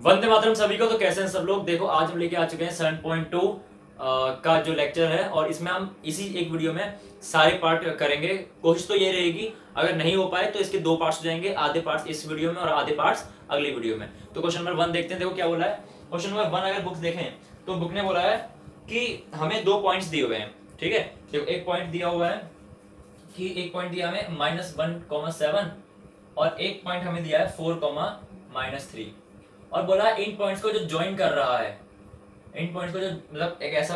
वंदे मातरम सभी को। तो कैसे हैं सब लोग। देखो आज हम लेके आ चुके हैं 7.2 का जो लेक्चर है और इसमें हम इसी एक वीडियो में सारे पार्ट करेंगे। कोशिश तो ये रहेगी, अगर नहीं हो पाए तो इसके दो पार्ट्स हो जाएंगे, आधे पार्ट्स इस वीडियो में और आधे पार्ट्स अगली वीडियो में। तो क्वेश्चन नंबर 1 देखते हैं। देखो क्या बोला है। क्वेश्चन नंबर 1 अगर बुक्स देखें तो बुक ने बोला है कि हमें 2 पॉइंट्स दिए हुए हैं। ठीक है, देखो एक पॉइंट दिया हुआ है कि एक पॉइंट दिया हमें -1,7 और एक पॉइंट हमें दिया है 4,-3 और बोला इन पॉइंट्स को जो ज्वाइन कर रहा है, इन पॉइंट्स को जो मतलब एक ऐसा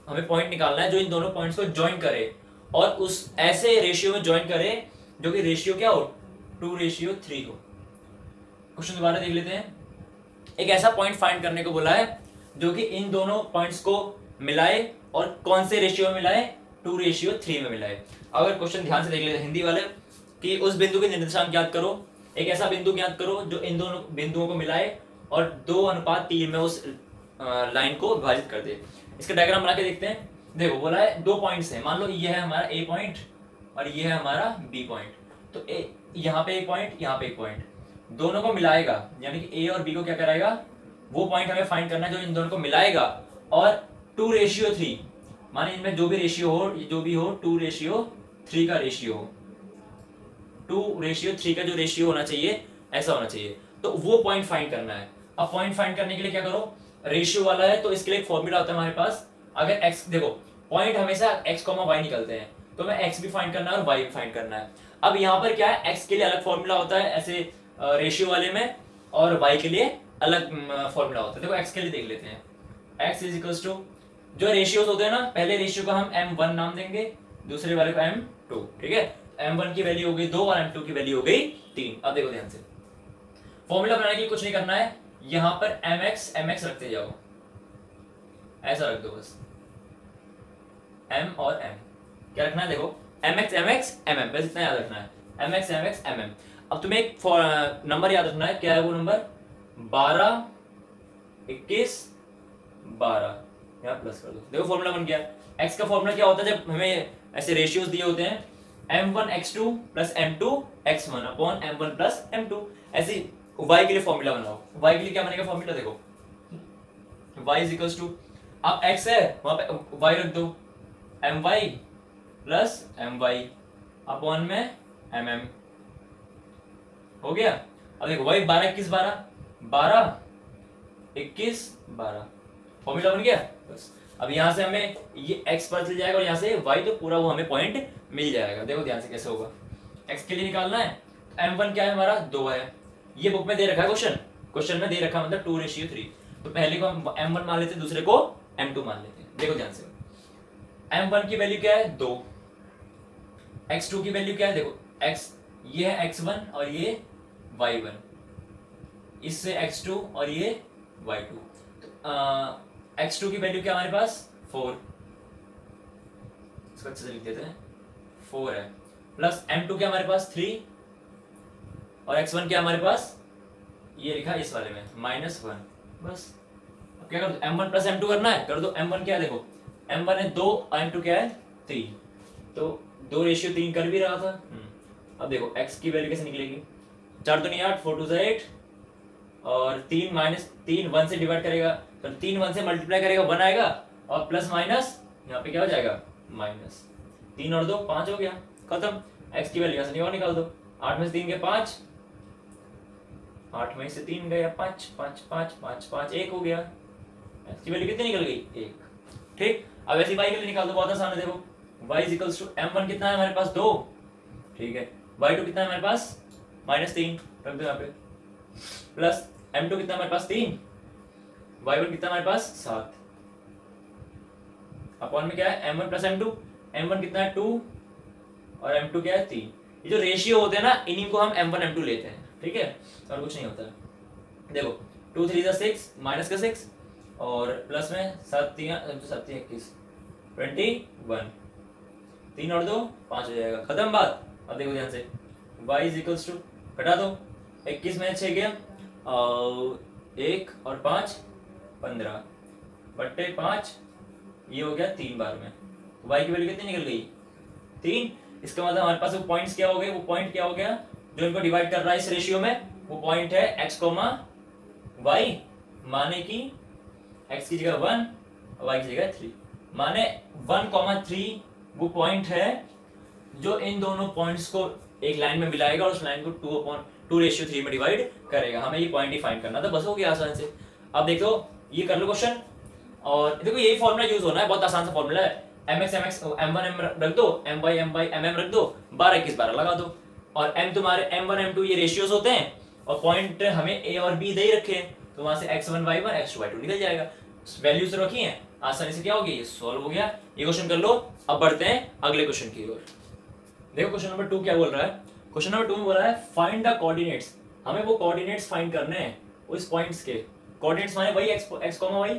हमें पॉइंट निकालना है जो इन दोनों पॉइंट्स को ज्वाइन करे और उस ऐसे रेशियो में ज्वाइन करे जो कि रेशियो क्या हो, 2:3 हो। क्वेश्चन दोबारा देख लेते हैं। एक ऐसा पॉइंट फाइंड करने को बोला है जो कि इन दोनों पॉइंट्स को मिलाए और कौन से रेशियो में मिलाए, 2:3 में मिलाए। अगर क्वेश्चन ध्यान से देख लेते हैं हिंदी वाले कि उस बिंदु के निर्देशांक ज्ञात करो, एक ऐसा बिंदु ज्ञात करो जो इन दोनों बिंदुओं को मिलाए और 2:3 में उस लाइन को विभाजित कर दे। इसका डायग्राम बना के देखते हैं। देखो बोला है 2 पॉइंट्स हैं, मान लो ये है हमारा ए पॉइंट और ये है हमारा बी पॉइंट। तो यहाँ पे एक पॉइंट, यहाँ पे एक पॉइंट, दोनों को मिलाएगा, यानी कि ए और बी को क्या कराएगा, वो पॉइंट हमें फाइंड करना है जो इन दोनों को मिलाएगा और 2:3 माने इनमें जो भी रेशियो हो, जो भी हो 2:3 का रेशियो हो, 2:3 का जो रेशियो होना चाहिए ऐसा होना चाहिए। तो वो पॉइंट फाइंड करना है। अब पॉइंट फाइंड करने के लिए क्या करो, रेशियो वाला है तो इसके लिए एक फॉर्मूला होता है हमारे पास। अगर x, देखो पॉइंट हमेशा x, y निकलते हैं, तो हमें x भी फाइंड करना है और y भी फाइंड करना है। अब यहाँ पर क्या है, x के लिए अलग फॉर्मूला होता है ऐसे रेशियो वाले में और y के लिए अलग फॉर्मूला होता है। देखो x के लिए देख लेते हैं। x इज टू, जो रेशियोज होते हैं ना, पहले रेशियो को हम m1 नाम देंगे, दूसरे वाले को m2। ठीक है, m1 की वैल्यू हो गई 2 और m2 की वैल्यू हो गई 3। अब देखो ध्यान से, फॉर्मूला बनाने के लिए कुछ नहीं करना है, यहां पर mx रखते जाओ, ऐसा रख दो बस, m और m क्या रखना है, देखो mx mm, बस इतना याद रखना है, mx mm। अब तुम्हें एक नंबर याद रखना है, क्या है वो नंबर, 12, 21, 12, यहाँ प्लस कर दो। देखो फॉर्मूला बन गया। x का फॉर्मूला क्या होता है जब हमें ऐसे रेशियोज दिए होते हैं, m1 x2 plus m2 x1 upon m1 plus m2। ऐसे y के लिए फॉर्मूला बनाओ, y के लिए क्या बनेगा फॉर्मूला, देखो y इज इक्वल्स टू, अब x है वहां पे y रख दो, my प्लस my अपॉन में mm हो गया। अब देखो y 12 21 12 12 21 12 फॉर्मूला बन गया बस। अब यहाँ से हमें ये x पता चल जाएगा और यहाँ से y, तो पूरा वो हमें पॉइंट मिल जाएगा। देखो ध्यान से कैसे होगा, x के लिए निकालना है, m1 क्या है हमारा 2 है, ये बुक में दे रखा है, क्वेश्चन में दे रखा मतलब 2:3। तो पहले को हम m1 मान लेते हैं, दूसरे को m2 मान लेते हैं। देखो ध्यान से, m1 की वैल्यू क्या है 2, x2 की वैल्यू क्या है, देखो x, ये है x1 और ये y1, इससे x2 और ये y2। तो x2 की वैल्यू क्या हमारे पास 4, इसको अच्छे से लिख देते हैं, 4 है, प्लस m2 क्या हमारे पास 3 और x1 क्या हमारे पास, ये लिखा इस वाले में -1। बस अब क्या कर दो, m1 प्लस m2 करना है, कर दो। m1 क्या है, देखो m1 है 2 और m2 क्या है 3, तो 2:3 कर भी रहा था। अब देखो x की वैल्यू कैसे निकलेगी, 4 दूनी 8, 4 2 8 और 3 -3 1 से डिवाइड करेगा, तो 3 1 से मल्टीप्लाई करेगा 1 आएगा और प्लस माइनस यहाँ पे क्या हो जाएगा माइनस, 3 और 2 5 हो गया, खत्म। x की वैल्यू कैसे निकाल दो, 8 में से 3 गए 5, 8 में से 3 गया 5 5 5 5 5 1 हो गया। x की वैल्यू कितनी निकल गई 1। ठीक, अब ऐसी y के लिए निकाल दो, बहुत आसान है। देखो y is equals to m1 कितना है हमारे पास 2, ठीक है, y2 कितना है हमारे पास -3 रख दो यहाँ पे, प्लस m2 कितना हमारे पास 3, y1 कितना हमारे पास 7 अपॉन में क्या है m1 प्लस m2, m1 कितना है 2 और m2 क्या है 3। ये जो रेशियो होते हैं ना, इन्हीं को हम m1 m2 लेते हैं, ठीक है, और कुछ नहीं होता। देखो 2 3 6 माइनस का 6 और प्लस में 7 3 21 21, 3 और 2 5 हो जाएगा, खत्म बात। अब देखो ध्यान से, y इज इक्वल्स टू, घटा दो, 21 में 6 गया और 1 और 5 15 बट्टे 5, ये हो गया 3 बार में, तो y की वैल्यू कितनी निकल गई 3। इसका मतलब हमारे पास वो पॉइंट्स क्या हो गए, वो पॉइंट क्या हो गया जो इनको डिवाइड कर रहा है इस रेशियो में, वो पॉइंट है x, y माने कि x की जगह 1, y की जगह 3, माने 1,3 वो पॉइंट है जो इन दोनों पॉइंट्स को एक लाइन में मिलाएगा और उस लाइन को 2:3 में डिवाइड करेगा। हमें ये पॉइंट ही फाइंड करना था, बस हो गया आसान से। अब देखो ये कर लो क्वेश्चन, और देखो यही फॉर्मूला यूज होना है, बहुत आसान सा फॉर्मूला है। mx mx m1 m रख दो, my mm रख दो, 12 21 12 लगा दो, और m तुम्हारे m1 m2 ये रेशियोज होते हैं, और पॉइंट हमें a और b दे ही रखे हैं, तो वहां से x1 y1 x2 y2 निकल जाएगा। वैल्यूज रखी हैं, आसानी से क्या हो गया, ये सॉल्व हो गया। ये क्वेश्चन कर लो। अब बढ़ते हैं अगले क्वेश्चन की ओर। देखो क्वेश्चन नंबर 2 क्या बोल रहा है। क्वेश्चन नंबर 2 में बोल रहा है फाइंड द कोऑर्डिनेट्स। हमें वो कोऑर्डिनेट्स फाइंड करने हैं उस पॉइंट्स के। कोऑर्डिनेट्स माने वही x y,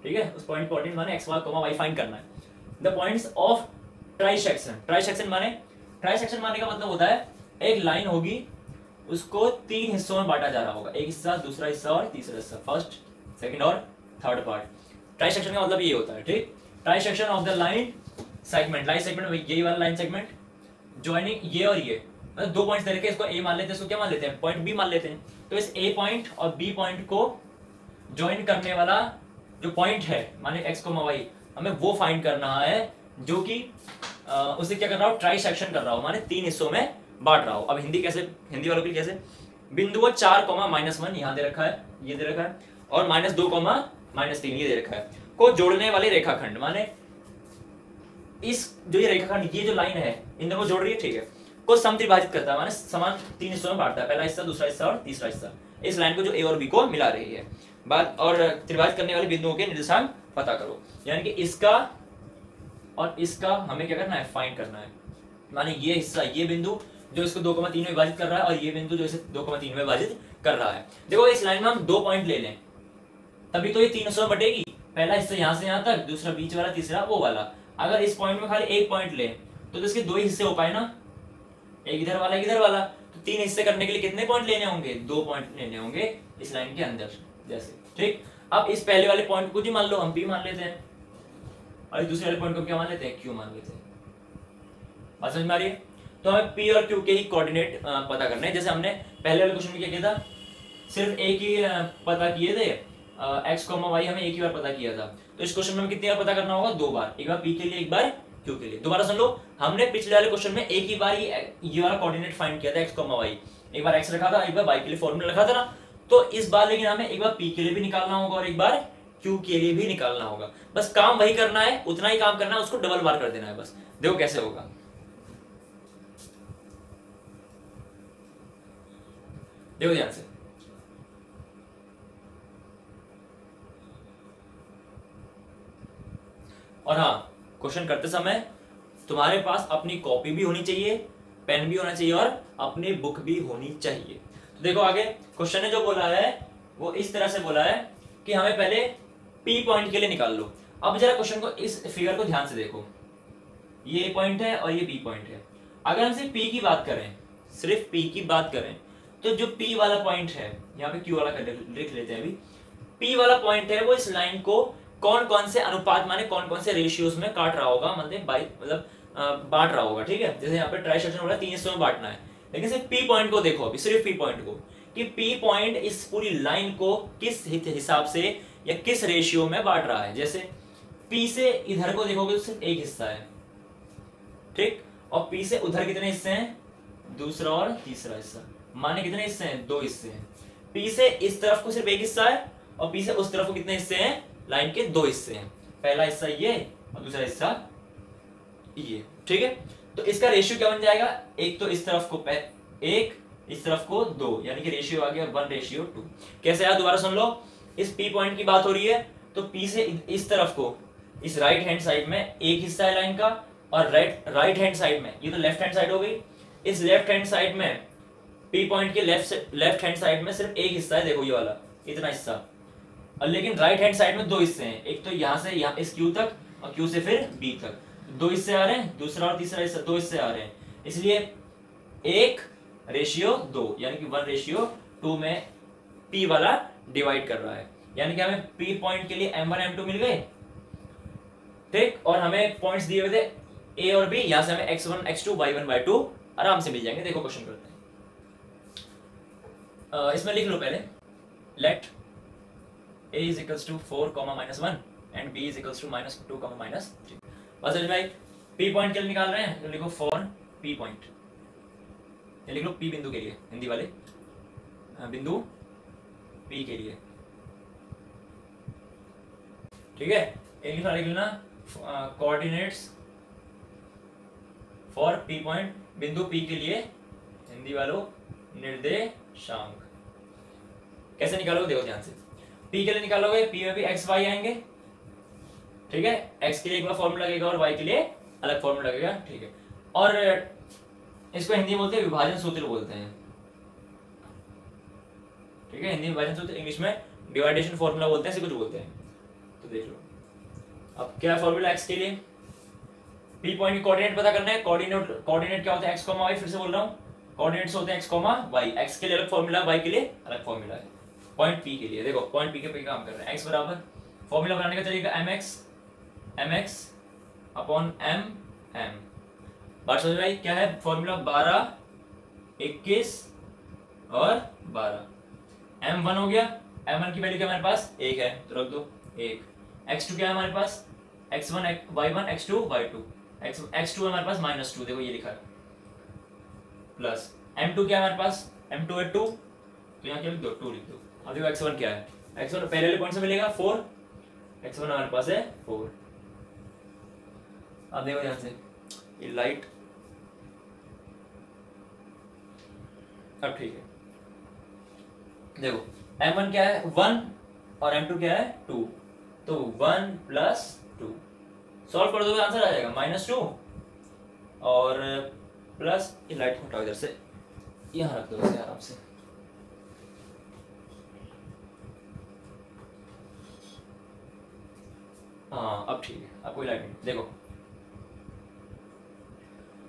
ठीक है, उस पॉइंट कोऑर्डिनेट माने x y फाइंड करना है। The points of trisection. Trisection माने का मतलब होता है एक लाइन होगी, उसको 3 हिस्सों में बांटा जा रहा होगा, एक हिस्सा, दूसरा हिस्सा और तीसरा हिस्सा, फर्स्ट सेकंड और थर्ड पार्ट। ट्राइसेक्शन का मतलब ये होता है, ठीक। Trisection of the line segment, line segment यही वाला लाइन सेगमेंट ज्वाइनिंग ये और ये, मतलब 2 पॉइंट्स दे रखे, इसको ए मान लेते हैं, इसको क्या मान लेते हैं, पॉइंट बी मान लेते हैं। तो इस ए पॉइंट और बी पॉइंट को ज्वाइन करने वाला जो पॉइंट है माने x, y, हमें वो फाइंड करना है, जो कि उसे क्या कर रहा हो, ट्राइसेक्शन कर रहा हो, माने 3 हिस्सों में बांट रहा हो। अब हिंदी वालों के लिए कैसे, बिंदु 4, -1 यहाँ दे रखा है, ये दे रखा है, और -2, -3 ये दे रखा है, को जोड़ने वाले रेखाखंड, माने इस जो ये रेखाखंड, ये जो लाइन है इन दोनों को जोड़ रही है, ठीक है, को समत्रिभाजित करता है, माने समान 3 हिस्सों में बांटता है, पहला हिस्सा, दूसरा हिस्सा और तीसरा हिस्सा। इस लाइन को जो ए और बी को मिला रही है बात, और त्रिभाजित करने वाले बिंदुओं के निर्देशांक पता करो, यानी कि इसका और इसका हमें क्या करना है, फाइंड करना है। माने ये हिस्सा, ये बिंदु जो इसको 2,3 में विभाजित कर रहा है, और ये बिंदु जो इसे 2,3 में विभाजित कर रहा है। देखो इस लाइन में हम 2 पॉइंट ले लें, तभी तो ये 3 हिस्सों में बटेगी। पहला हिस्सा यहाँ से यहाँ तक, दूसरा बीच वाला, तीसरा वो वाला। अगर इस पॉइंट में खाली एक पॉइंट ले तो इसके 2 ही हिस्से हो पाए ना, एक इधर वाला एक इधर वाला, तो 3 हिस्से करने के लिए कितने पॉइंट लेने होंगे, 2 पॉइंट लेने होंगे इस लाइन के अंदर जैसे, ठीक। अब इस पहले वाले पॉइंट को जी मान लो हम P मान लेते हैं, और इस दूसरे वाले पॉइंट को क्या मान लेते हैं, Q मान लेते हैं। बात समझ में आ रही है। तो हमें P और Q के ही कोऑर्डिनेट पता करने हैं। जैसे हमने पहले वाले क्वेश्चन में क्या किया था, सिर्फ एक ही पता किए थे, x, y हमें एक ही बार पता किया था। तो इस क्वेश्चन में कितनी बार पता करना होगा, 2 बार, एक बार P के लिए, एक बार Q के लिए। दोबारा सुन लो, हमने पिछले वाले क्वेश्चन में एक ही बार ये वाला कोऑर्डिनेट फाइंड किया था, x, y, एक बार x रखा था, एक बार y के लिए फॉर्मूला रखा था ना। तो इस बार लेकिन हमें एक बार P के लिए भी निकालना होगा और एक बार Q के लिए भी निकालना होगा। बस काम वही करना है, उतना ही काम करना है, उसको डबल बार कर देना है बस। देखो कैसे होगा, देखो ध्यान से। और हाँ, क्वेश्चन करते समय तुम्हारे पास अपनी कॉपी भी होनी चाहिए, पेन भी होना चाहिए और अपनी बुक भी होनी चाहिए। तो देखो आगे क्वेश्चन ने जो बोला है वो इस तरह से बोला है कि हमें पहले P पॉइंट के लिए निकाल लो। अब जरा क्वेश्चन को, इस फिगर को ध्यान से देखो, ये पॉइंट है और ये P पॉइंट है। अगर हम सिर्फ P की बात करें, सिर्फ P की बात करें, तो जो P वाला पॉइंट है, यहाँ पे Q वाला लिख लेते हैं अभी, P वाला पॉइंट है वो इस लाइन को कौन कौन से अनुपात माने कौन कौन से रेशियोज में काट रहा होगा, मतलब बांट रहा होगा, ठीक है। जैसे यहाँ पे ट्राइसेक्शन हो रहा है, 3 हिस्सों में बांटना है, लेकिन सिर्फ P पॉइंट को देखो अभी, सिर्फ P पॉइंट को, कि P पॉइंट इस पूरी लाइन को किस हिसाब से या किस रेशियो में बांट रहा है। जैसे P से इधर को देखोगे तो सिर्फ एक हिस्सा है, ठीक, और P से उधर कितने हिस्से हैं, दूसरा और तीसरा हिस्सा, माने कितने हिस्से हैं, 2 हिस्से हैं। P से इस तरफ को सिर्फ एक हिस्सा है, और P से उस तरफ को कितने हिस्से हैं, लाइन के 2 हिस्से हैं, पहला हिस्सा ये और दूसरा हिस्सा ये, ठीक है। तो इसका रेशियो क्या बन जाएगा, एक तो इस तरफ को 1, इस तरफ को 2, यानी कि रेशियो आ गया 1:2। कैसे यार, दोबारा सुन लो, इस P पॉइंट की बात हो रही है, तो P से इस तरफ को, इस राइट हैंड साइड में एक हिस्सा है लाइन का, और राइट हैंड साइड में, ये तो लेफ्ट हैंड साइड हो गई, इस लेफ्ट हैंड साइड में P पॉइंट के लेफ्ट हैंड साइड में सिर्फ एक हिस्सा है, देखो ये वाला इतना हिस्सा, और लेकिन राइट हैंड साइड में 2 हिस्से हैं, एक तो यहाँ से यहाँ इस Q तक और Q से फिर B तक 2 हिस्से आ रहे हैं, दूसरा और तीसरा हिस्सा 2 हिस्से आ रहे हैं, इसलिए 1:2 यानी कि 1:2 में P वाला डिवाइड कर रहा है, यानी कि हमें P पॉइंट के लिए M1 M2 मिल गए, ठीक, और हमें पॉइंट्स दिए हुए थे A और B, यहाँ से हमें x1 x2 y1 y2 आराम से मिल जाएंगे। देखो क्वेश्चन करते हैं, इसमें लिख लो पहले, let a is equals to 4, -1 and b is equals to -2, -3। बस भाई p पॉइंट के लिए निकाल रहे हैं तो लिखो फॉर p पॉइंट, ये लिख लो p बिंदु के लिए, हिंदी वाले बिंदु p के लिए, ठीक है। इंग्लिश वाले लिख लेना कोऑर्डिनेट्स फॉर p पॉइंट, बिंदु p के लिए, हिंदी वालों निर्देशांक। कैसे निकालोगे देखो ध्यान से, p के लिए निकालोगे, p में भी x y आएंगे, ठीक है। x के लिए एक बार फॉर्मूला लगेगा और y के लिए अलग फॉर्मूला लगेगा, ठीक है। और इसको हिंदी में बोलते हैं विभाजन सूत्र बोलते हैं, ठीक है। हिंदी में विभाजन सूत्र, इंग्लिश में डिवाइडेशन फॉर्मूला बोलते हैं, ऐसे कुछ बोलते हैं। तो देख लो अब क्या फॉर्मूला x के लिए, p पॉइंट की कोऑर्डिनेट पता करना है। कोऑर्डिनेट क्या होता है, x, y। फिर से बोल रहा हूँ, कोऑर्डिनेट्स होते हैं x, y। x के लिए अलग फॉर्मूला, y के लिए अलग फॉर्मूला है। पॉइंट p के लिए देखो, पॉइंट p के पे काम कर रहे हैं। x बराबर फॉर्मूला बनाने का तरीका mx अपॉन m। बात समझ में आई? क्या है फॉर्मूला, 12, 21 और 12। m1 हो गया, m1 की वैल्यू क्या हमारे पास 1 है तो रख दो 1। x2 क्या है हमारे पास, x1 y1 x2 y2, x2 हमारे पास -2, देखो ये लिखा है, प्लस m2 क्या है हमारे पास, m2 है 2, तो यहाँ क्या लिख दो 2 लिख दो। अब देखो x1 क्या है, x1 पहले वाले पॉइंट से मिलेगा 4, x1 हमारे पास है 4। अब देखो ध्यान से, ये लाइट, अब ठीक है। देखो m1 क्या है 1 और m2 क्या है 2, तो 1 + 2 सॉल्व कर दोगे आंसर आ जाएगा -2 और प्लस, ये लाइट हटाओ इधर से, यहाँ रख दो इसे आराम से। हाँ अब ठीक है, अब कोई लाइट नहीं। देखो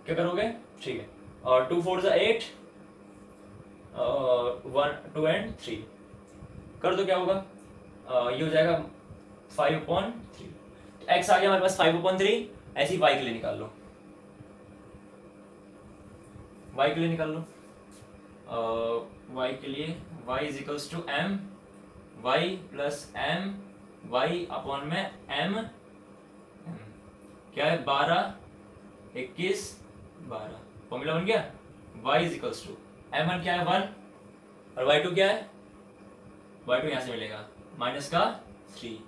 क्या करोगे, ठीक है। और 2 4 8 1 2 एंड 3 कर दो, क्या होगा ये हो जाएगा 5/3। x आ गया हमारे पास 5/3, ऐसी y के लिए निकाल लो, y के लिए निकाल लो। y के लिए y is equals to m, y plus m, y upon में m, क्या है 12 21 12, फॉर्मूला बन गया। y is equals to m1 क्या है 1 और y2 क्या है, y2 यहां से मिलेगा -3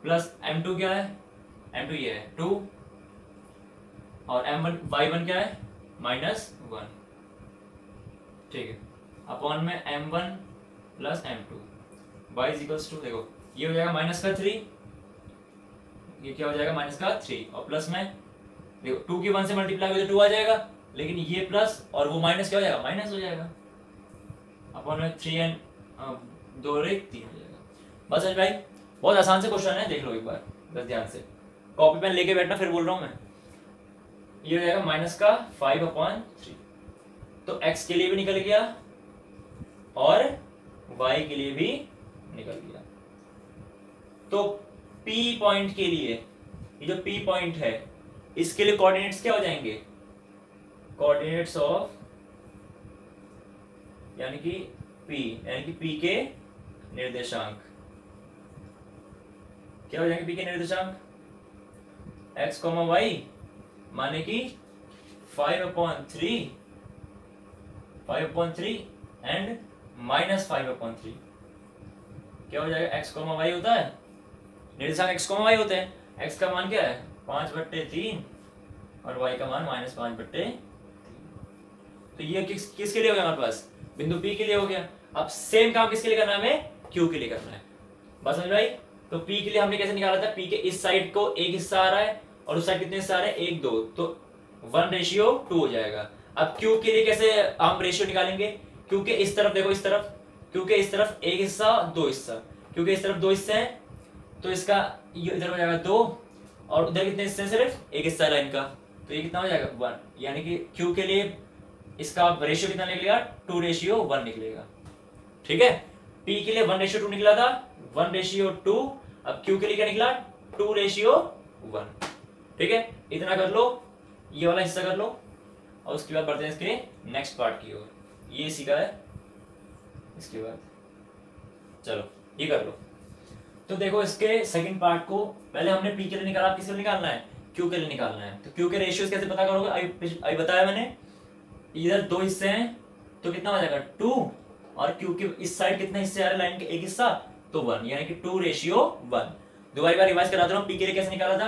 प्लस m2 क्या है, m2 ये है 2 और m1 y1 क्या है -1, ठीक है, अपॉन में m1 plus m2, y is equals to, देखो ये हो जाएगा -3, ये क्या हो जाएगा -3 और प्लस में देखो 2 की 1 से मल्टीप्लाई हो तो 2 आ जाएगा, लेकिन ये प्लस और वो माइनस क्या हो जाएगा, माइनस हो जाएगा, अपॉन में 3 एंड 2 और 1 3 हो जाएगा। बस भाई बहुत आसान से क्वेश्चन है, देख लो एक बार बस ध्यान से, कॉपी पेन लेके बैठना, फिर बोल रहा हूँ मैं। ये हो जाएगा -5/3, तो x के लिए भी निकल गया और y के लिए भी निकल गया। तो p पॉइंट के लिए, ये जो p पॉइंट है इसके लिए कोऑर्डिनेट्स क्या हो जाएंगे, कोऑर्डिनेट्स ऑफ यानी कि p के निर्देशांक क्या हो जाएंगे, p के निर्देशांक x, y माने कि 5/3 एंड -5/3 क्या हो जाएगा, x, y होता है निर्देशांक, x, y होते हैं। x का मान क्या है 5/3 और y का मान -5/3। तो ये किसके लिए हो गया हमारे पास, बिंदु P के लिए हो गया। अब सेम काम किसके लिए करना है, हमें Q के लिए करना है। बस समझ भाई। तो P के लिए हमने कैसे निकाला था, P के इस साइड को एक हिस्सा आ रहा है और उस साइड कितने हिस्सा आ रहे हैं 1 2, तो 1:2 हो जाएगा। अब Q के लिए कैसे हम रेशियो निकालेंगे, Q के इस तरफ देखो, इस तरफ Q के इस तरफ एक हिस्सा 2 हिस्सा, Q के इस तरफ 2 हिस्से हैं तो इसका ये इधर हो जाएगा 2 और उधर कितने हिस्से हैं, सिर्फ एक हिस्सा लाइन का, तो ये कितना हो जाएगा 1, यानी कि Q के लिए इसका रेशियो कितना निकलेगा 2:1 निकलेगा। ठीक है, P के लिए 1:2 निकला था 1:2, अब Q के लिए क्या निकला 2:1। ठीक है, इतना कर लो, ये वाला हिस्सा कर लो और उसके बाद बढ़ते हैं इसके नेक्स्ट पार्ट की ओर। ये सीखा है, इसके बाद चलो ये कर लो। तो देखो इसके सेकंड पार्ट को पहले हमने पी के लिए निकाला, किसके लिए निकालना है, क्यू के लिए निकालना है। तो क्यू के रेशियोज कैसे पता करोगे, अभी बताया मैंने, इधर दो हिस्से हैं तो कितना हो जाएगा 2, और क्यू के इस साइड कितने हिस्से आ रहे हैं लाइन के, एक हिस्सा, तो 1, यानी कि 2:1। दोबारा बार रिवाइज करा दे रहा हूं, पी के लिए कैसे निकाला था,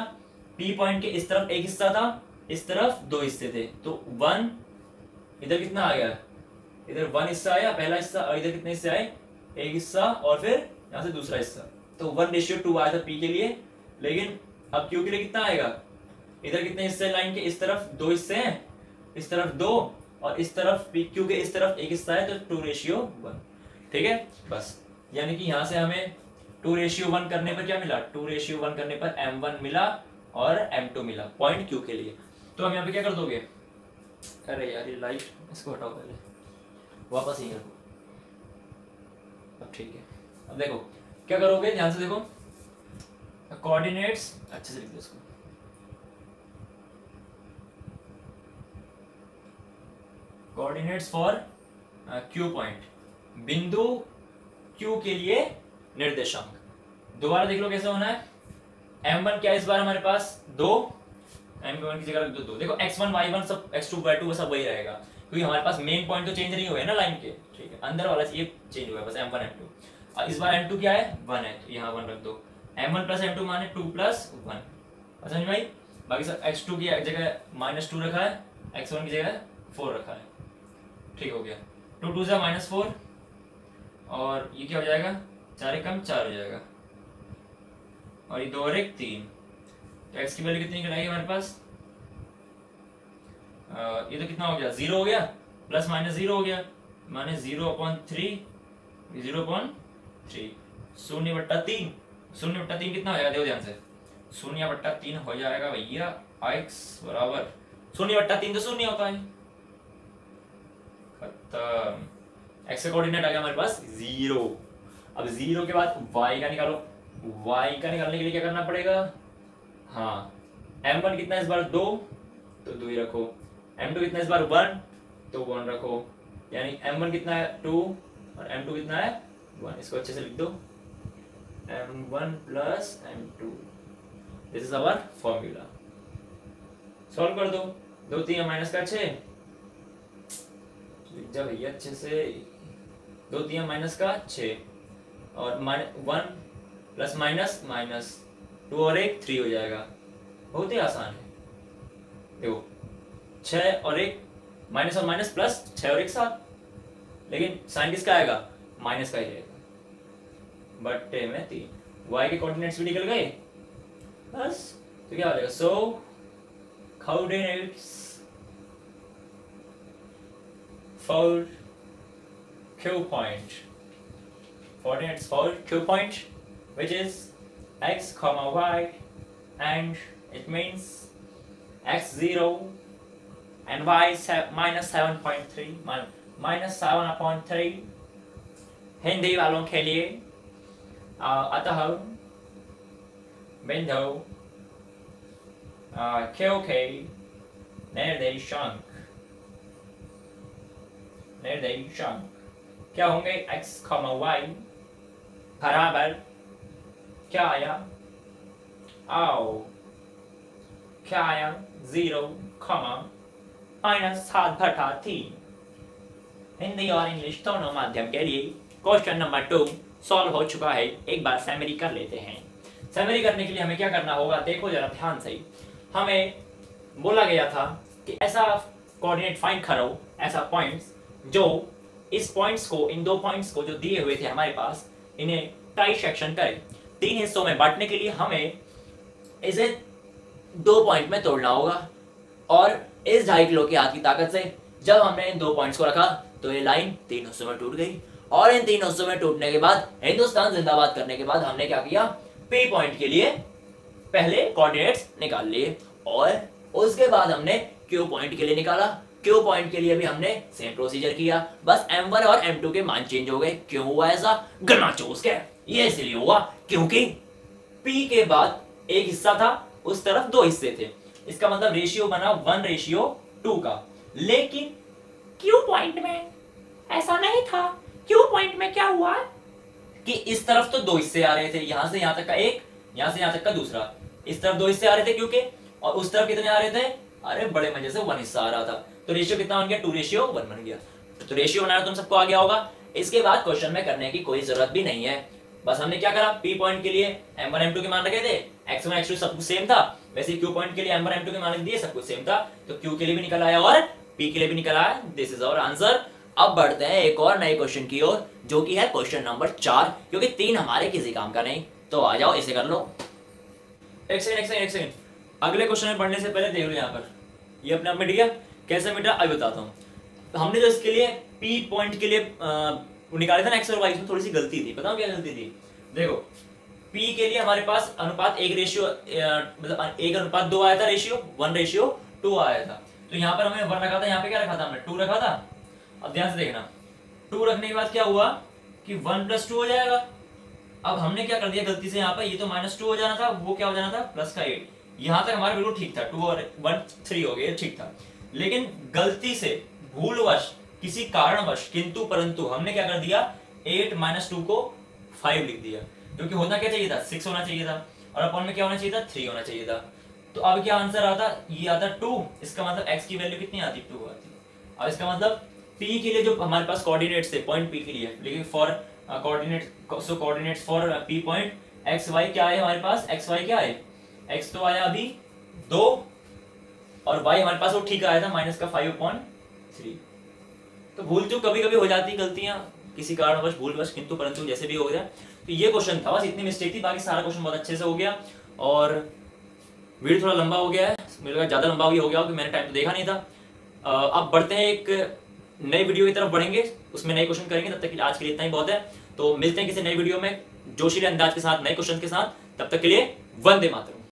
पी पॉइंट के इस तरफ एक हिस्सा था, इस तरफ दो हिस्से थे, तो 1 इधर कितना आ गया, इधर 1 हिस्सा आया पहला हिस्सा, और इधर कितने हिस्से आए, एक हिस्सा और फिर यहां से दूसरा हिस्सा, तो 1:2 आया था पी के लिए। लेकिन अब क्यू के लिए कितना आएगा, इधर कितने हिस्से लाइन के, इस तरफ दो हिस्से हैं, इस तरफ दो, और इस तरफ पी क्यू के इस तरफ एक हिस्सा है, तो 2:1। ठीक है, बस यानी कि यहां से हमें 2:1 करने पर क्या मिला, 2:1 करने पर m1 मिला और m2 मिला पॉइंट क्यू के लिए। तो हम यहाँ पे क्या कर दोगे, अरे यार ये लाइट इसको हटाओ पहले, वापस ही रखो, अब ठीक है। अब देखो क्या करोगे, ध्यान से देखो, कोऑर्डिनेट्स अच्छे से लिख दो इसको, कोऑर्डिनेट्स फॉर क्यू पॉइंट, बिंदु क्यू के लिए निर्देशांक। दोबारा देख लो कैसे होना है, m1 क्या इस बार हमारे पास 2, m1 की जगह रख दो 2। देखो x1 y1 सब x2 y2 सब वही रहेगा, क्योंकि हमारे पास मेन पॉइंट तो चेंज नहीं हुए ना लाइन के, ठीक है, अंदर वाला ये चेंज हुआ है बस m1 m2। और इस बार m2 क्या है 1 है, तो यहाँ 1 रख दो, m1 प्लस m2 माने 2 प्लस 1, समझ भाई। बाकी सब x2 की जगह -2 रखा है, x1 की जगह 4 रखा है, ठीक हो गया। 2 2 से -4, और ये क्या हो जाएगा, 4 कम 4 हो जाएगा, और ये 2 और 1 3, तो x की वैल्यू कितनी निकलेगी हमारे पास, ये तो कितना हो गया 0 हो गया, प्लस माइनस 0 हो गया, माने 0/3, 0/3, 0/3, 0/3 कितना हो जाएगा, देखो ध्यान से, 0/3 हो जाएगा भैया x बराबर 0/3 तो 0 होता है, खत्म। x का कोऑर्डिनेट आ गया हमारे पास 0। अब 0 के बाद y का निकालो, y का निकालने के लिए क्या करना पड़ेगा, हाँ m1 कितना इस बार 2, तो 2 ही रखो, m2 कितना इस बार 1, तो 1 रखो, यानी m1 कितना है 2 और m2 कितना है 1, इसको अच्छे से लिख दो, m1 plus m2, this is our formula. Solve कर दो, 2 3 माइनस का 6, लिख जा भैया अच्छे से, 2 3 माइनस का 6, और 1 प्लस माइनस माइनस 2 और 1 3 हो जाएगा, बहुत ही आसान है। देखो 6 और 1 माइनस और माइनस प्लस, 6 और 1 7, लेकिन साइन किसका आएगा, माइनस का ही आएगा, बट्टे में 3। y के कोऑर्डिनेट्स भी निकल गए बस, तो क्या हो जाएगा, सो coordinates for Q point, coordinates for Q point, which is x comma y, and it means x0 and y minus 7.3 minus 7/3। Hindi वालों के लिए अतः बिंदु Q के निर्देशांक क्या होंगे, x, y बराबर क्या आया, क्या आया 0, -7/3। हिंदी और इंग्लिश दोनों माध्यम के लिए क्वेश्चन नंबर 2 सॉल्व हो चुका है। एक बार समरी कर लेते हैं। समरी करने के लिए हमें क्या करना होगा, देखो जरा ध्यान से, हमें बोला गया था कि ऐसा कोऑर्डिनेट फाइंड करो, ऐसा पॉइंट्स जो इस पॉइंट्स को, इन 2 पॉइंट्स को जो दिए हुए थे हमारे पास, इन्हें ट्राइसेक्शन करें। 3 हिस्सों में बांटने के लिए हमें इसे 2 पॉइंट में तोड़ना होगा, और इस 2.5 किलो की हाथ की ताकत से जब हमने इन 2 पॉइंट्स को रखा तो ये लाइन 3 हिस्सों में टूट गई, और इन 3 हिस्सों में टूटने के बाद हिंदुस्तान जिंदाबाद करने के बाद हमने क्या किया, पी पॉइंट के लिए पहले कोऑर्डिनेट्स निकाल लिए, और उसके बाद हमने क्यू पॉइंट के लिए निकाला। क्यू पॉइंट के लिए भी हमने सेम प्रोसीजर किया, बस m1 और m2 के मान चेंज हो गए। क्यों हुआ ऐसा, गन्ना चूस के, ये इसलिए हुआ क्योंकि p के बाद एक हिस्सा था, उस तरफ 2 हिस्से थे, इसका मतलब रेशियो बना 1:2 का। लेकिन क्यू पॉइंट में ऐसा नहीं था। क्यू पॉइंट में क्या हुआ, कि इस तरफ तो दो हिस्से आ रहे थे, यहां से यहां तक का एक, यहां से यहां तक का दूसरा, इस तरफ दो हिस्से आ रहे थे क्योंकि, और उस तरफ कितने आ रहे थे, अरे बड़े मजे से 1 हिस्सा आ रहा था। तो रेशियो कितना बन गया, 2:1 बन गया। तो रेशियो बनाना तुम सबको आ गया होगा। इसके बाद क्वेश्चन में करने की कोई जरूरत भी नहीं है, बस हमने क्या करा, पी पॉइंट के लिए m1 m2 के मान रखे थे, x1 x2 सब कुछ सेम था, वैसे ही q पॉइंट के लिए m1 m2 के मान दिए, सब कुछ सेम था, तो q के लिए भी निकल आया और p के लिए भी निकल आया। This is our answer. अब बढ़ते हैं एक और नए क्वेश्चन की ओर, जो कि है क्वेश्चन नंबर 4, क्योंकि 3 हमारे किसी काम का नहीं। तो आ जाओ, इसे कर लो। एक सेकंड, अगले क्वेश्चन में पढ़ने से पहले देख लो यहाँ पर, ये अपने आप मिट गया, कैसे मिटा अभी बताता हूँ। तो हमने जो इसके लिए p पॉइंट के लिए निकाले थे ना x और y, इसमें थोड़ी सी गलती थी, बताओ क्या गलती थी। देखो p के लिए हमारे पास अनुपात 1:2 आया था, रेशियो 1:2 आया था। तो यहाँ पर हमने 1 रखा था, यहाँ पे क्या रखा था हमने, 2 रखा था। अब ध्यान से देखना, 2 रखने के बाद क्या हुआ कि 1 + 2 हो जाएगा। अब हमने क्या कर दिया गलती से, यहाँ पर ये तो -2 हो जाना था, वो क्या हो जाना था +8। यहाँ तक हमारा बिल्कुल ठीक था, 2 और 1 3 हो गए, ठीक था। लेकिन गलती से, भूलवश, किसी कारणवश, किंतु परंतु हमने क्या कर दिया, 8 - 2 को 5 लिख दिया, क्योंकि होना क्या चाहिए था, 6 होना चाहिए था, और अपॉन में क्या होना चाहिए था, 3 होना चाहिए था। तो अब क्या आंसर आता, ये आता 2। इसका मतलब x की वैल्यू कितनी आती, 2 आती। अब इसका मतलब p के लिए जो हमारे पास कोऑर्डिनेट्स थे, पॉइंट p के लिए, लेकिन for coordinates for p point x y क्या है हमारे पास, x y क्या है, x तो आया अभी 2, और y हमारे पास वो ठीक आया था -5/3। तो भूल चूक कभी कभी हो जाती है, गलतियां किसी कारणवश, भूलवश, किंतु परंतु जैसे भी हो गया। तो ये क्वेश्चन था, बस इतनी मिस्टेक थी, बाकी सारा क्वेश्चन बहुत अच्छे से हो गया। और वीडियो थोड़ा लंबा हो गया है, मेरे को ज्यादा लंबा हो गया क्योंकि मैंने टाइम तो देखा नहीं था। अब बढ़ते हैं, एक नई वीडियो की तरफ बढ़ेंगे, उसमें नए क्वेश्चन करेंगे। तब तक के लिए आज के लिए इतना ही बहुत है। तो मिलते हैं किसी नई वीडियो में जोशीले अंदाज के साथ, नए क्वेश्चन के साथ। तब तक के लिए वंदे मातरम।